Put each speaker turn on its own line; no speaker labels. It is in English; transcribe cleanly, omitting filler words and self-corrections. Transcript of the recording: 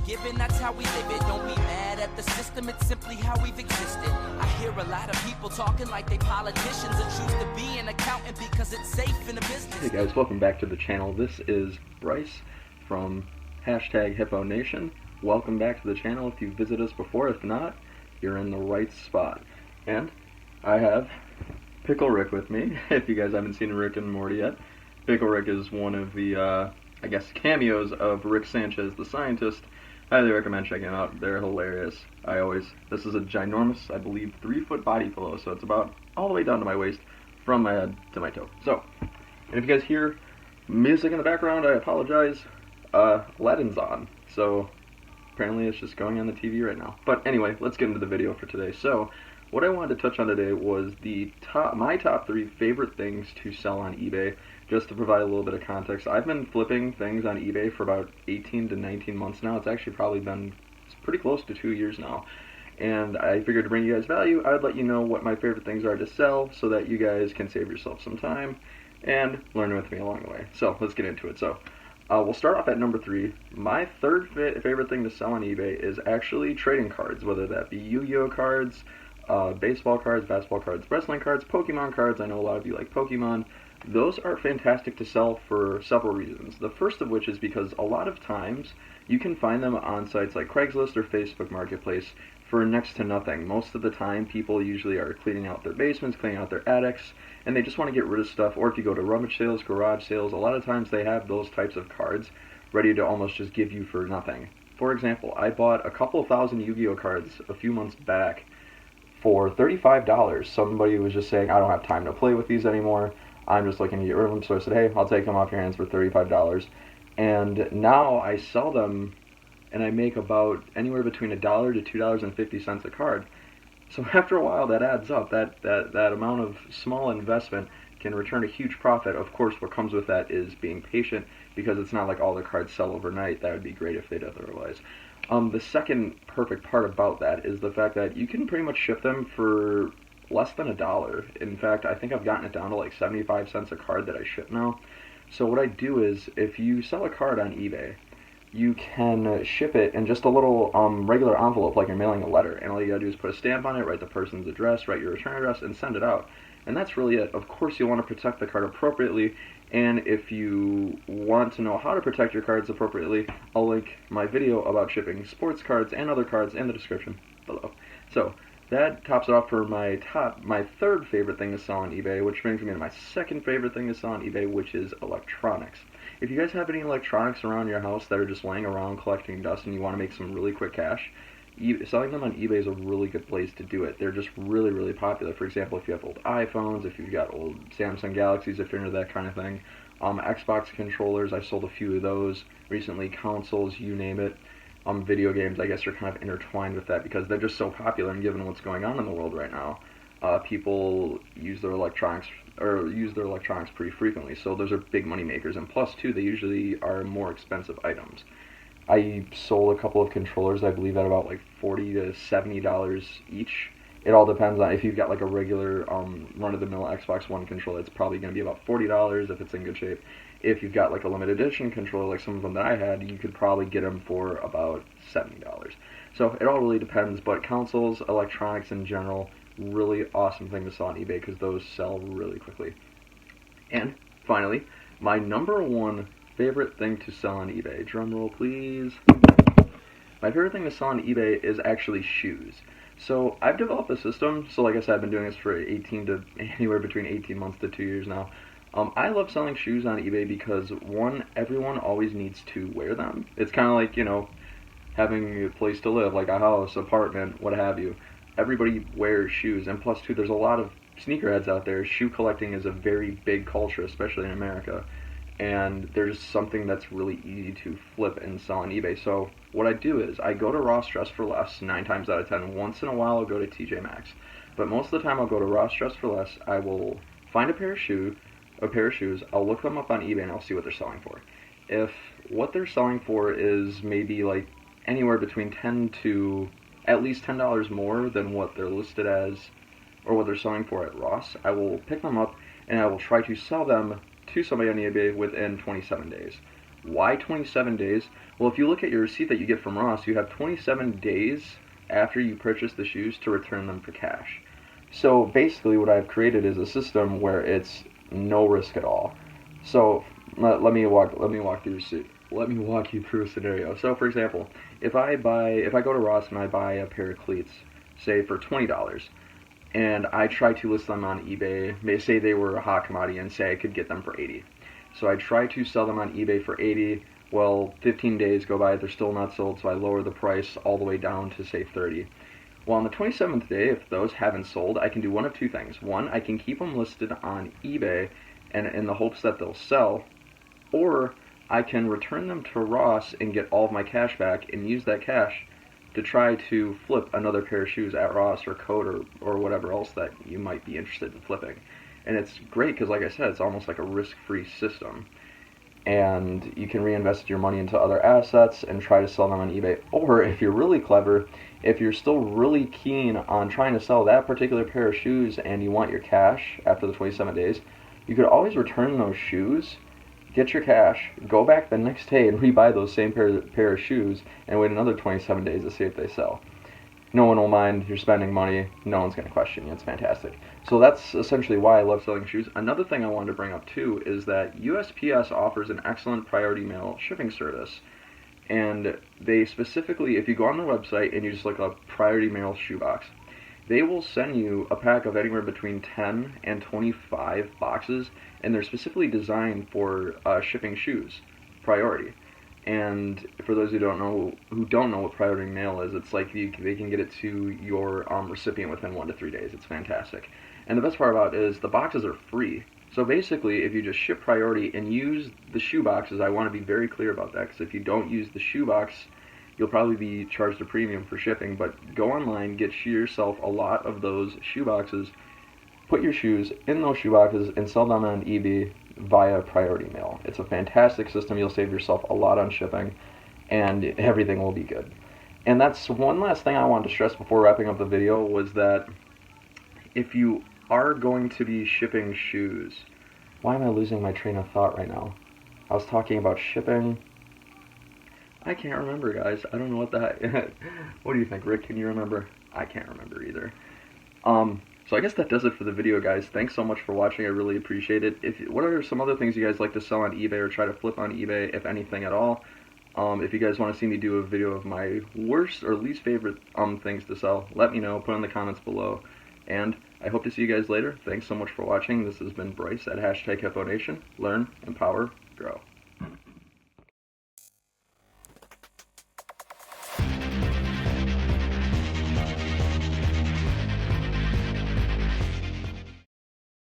given, that's how we live it. Don't be mad at the system, it's simply how we've existed. I hear a lot of people talking like they politicians and choose to be an accountant because it's safe in the business.
Hey guys, welcome back to the channel. This is Bryce from #Hippo Nation. Welcome back to the channel if you've visited us before. If not, you're in the right spot. And I have Pickle Rick with me, if you guys haven't seen Rick and Morty yet. Pickle Rick is one of the, cameos of Rick Sanchez, the scientist. Highly recommend checking them out. They're hilarious. This is a ginormous, I believe, 3-foot body pillow, so it's about all the way down to my waist, from my head to my toe. So, and if you guys hear music in the background, I apologize. Aladdin's on, so apparently it's just going on the TV right now. But anyway, let's get into the video for today. So, what I wanted to touch on today was my top 3 favorite things to sell on eBay, just to provide a little bit of context. I've been flipping things on eBay for about 18 to 19 months now. It's actually probably been pretty close to 2 years now. And I figured to bring you guys value, I'd let you know what my favorite things are to sell so that you guys can save yourself some time and learn with me along the way. So, let's get into it. So, we'll start off at number 3. My third favorite thing to sell on eBay is actually trading cards, whether that be Yu-Gi-Oh cards, baseball cards, basketball cards, wrestling cards, Pokemon cards. I know a lot of you like Pokemon. Those are fantastic to sell for several reasons. The first of which is because a lot of times you can find them on sites like Craigslist or Facebook Marketplace for next to nothing. Most of the time people usually are cleaning out their basements, cleaning out their attics, and they just want to get rid of stuff. Or if you go to rummage sales, garage sales, a lot of times they have those types of cards ready to almost just give you for nothing. For example, I bought a couple thousand Yu-Gi-Oh cards a few months back for $35. Somebody was just saying, I don't have time to play with these anymore. I'm just looking to get rid of them. So I said, hey, I'll take them off your hands for $35. And now I sell them and I make about anywhere between $1 to $2.50 a card. So after a while that adds up. That amount of small investment can return a huge profit. Of course, what comes with that is being patient, because it's not like all the cards sell overnight. That would be great if they did otherwise. The second perfect part about that is the fact that you can pretty much ship them for less than $1. In fact, I think I've gotten it down to like 75 cents a card that I ship now. So what I do is, if you sell a card on eBay, you can ship it in just a little regular envelope, like you're mailing a letter, and all you gotta do is put a stamp on it, write the person's address, write your return address, and send it out. And that's really it. Of course, you'll want to protect the card appropriately, and if you want to know how to protect your cards appropriately, I'll link my video about shipping sports cards and other cards in the description below. So, that tops it off for my third favorite thing to sell on eBay, which brings me to my second favorite thing to sell on eBay, which is electronics. If you guys have any electronics around your house that are just laying around collecting dust and you want to make some really quick cash, selling them on eBay is a really good place to do it. They're just really, really popular. For example, if you have old iPhones, if you've got old Samsung Galaxies, if you're into that kind of thing. Xbox controllers, I sold a few of those recently. Consoles, you name it. Video games, I guess, are kind of intertwined with that because they're just so popular, and given what's going on in the world right now, people use their electronics pretty frequently. So those are big money makers, and plus too, they usually are more expensive items. I sold a couple of controllers, I believe, at about like $40 to $70 each. It all depends on if you've got like a regular run-of-the-mill Xbox One controller. It's probably going to be about $40 if it's in good shape. If you've got like a limited edition controller, like some of them that I had, you could probably get them for about $70. So it all really depends, but consoles, electronics in general, really awesome thing to sell on eBay because those sell really quickly. And finally, my number 1 favorite thing to sell on eBay, drum roll please. My favorite thing to sell on eBay is actually shoes. So I've developed a system, so like I said, I've been doing this for anywhere between 18 months to 2 years now. I love selling shoes on eBay because, one, everyone always needs to wear them. It's kind of like, you know, having a place to live, like a house, apartment, what have you. Everybody wears shoes, and plus, too, there's a lot of sneakerheads out there. Shoe collecting is a very big culture, especially in America, and there's something that's really easy to flip and sell on eBay. So what I do is I go to Ross Dress for Less 9 times out of 10. Once in a while I'll go to TJ Maxx, but most of the time I'll go to Ross Dress for Less. I will find a pair of shoes, I'll look them up on eBay and I'll see what they're selling for. If what they're selling for is maybe like anywhere between $10 to at least $10 more than what they're listed as or what they're selling for at Ross, I will pick them up and I will try to sell them to somebody on eBay within 27 days. Why 27 days? Well, if you look at your receipt that you get from Ross, you have 27 days after you purchase the shoes to return them for cash. So basically what I've created is a system where it's no risk at all. So let me walk you through a scenario. So for example, if I go to Ross and I buy a pair of cleats, say for $20, and I try to list them on eBay, say they were a hot commodity and say I could get them for 80. So I try to sell them on eBay for 80. Well, 15 days go by, they're still not sold, so I lower the price all the way down to say 30. Well, on the 27th day, if those haven't sold, I can do one of two things. One, I can keep them listed on eBay and in the hopes that they'll sell, or I can return them to Ross and get all of my cash back and use that cash to try to flip another pair of shoes at Ross or Code or whatever else that you might be interested in flipping. And it's great because, like I said, it's almost like a risk-free system. And you can reinvest your money into other assets and try to sell them on eBay. Or if you're really clever, if you're still really keen on trying to sell that particular pair of shoes and you want your cash after the 27 days, you could always return those shoes, get your cash, go back the next day and rebuy those same pair of shoes and wait another 27 days to see if they sell. No one will mind, you're spending money, no one's going to question you, it's fantastic. So that's essentially why I love selling shoes. Another thing I wanted to bring up too is that USPS offers an excellent priority mail shipping service. And they specifically, if you go on their website and you just look up priority mail shoebox, they will send you a pack of anywhere between 10 and 25 boxes, and they're specifically designed for shipping shoes, priority. And for those who don't know what priority mail is, it's like they can get it to your recipient within 1 to 3 days. It's fantastic. And the best part about it is the boxes are free. So basically, if you just ship priority and use the shoe boxes, I want to be very clear about that, because if you don't use the shoe box, you'll probably be charged a premium for shipping. But go online, get yourself a lot of those shoe boxes, put your shoes in those shoe boxes, and sell them on eBay via priority mail. It's a fantastic system. You'll save yourself a lot on shipping, and everything will be good. And that's one last thing I wanted to stress before wrapping up the video, was that if you are going to be shipping shoes, why am I losing my train of thought right now? I was talking about shipping. I can't remember, guys. I don't know what the heck. What do you think, Rick? Can you remember? I can't remember either. So I guess that does it for the video, guys. Thanks so much for watching. I really appreciate it. What are some other things you guys like to sell on eBay or try to flip on eBay, if anything at all? If you guys want to see me do a video of my worst or least favorite things to sell, let me know. Put in the comments below. And I hope to see you guys later. Thanks so much for watching. This has been Bryce at #HippoNation. Learn, empower, grow.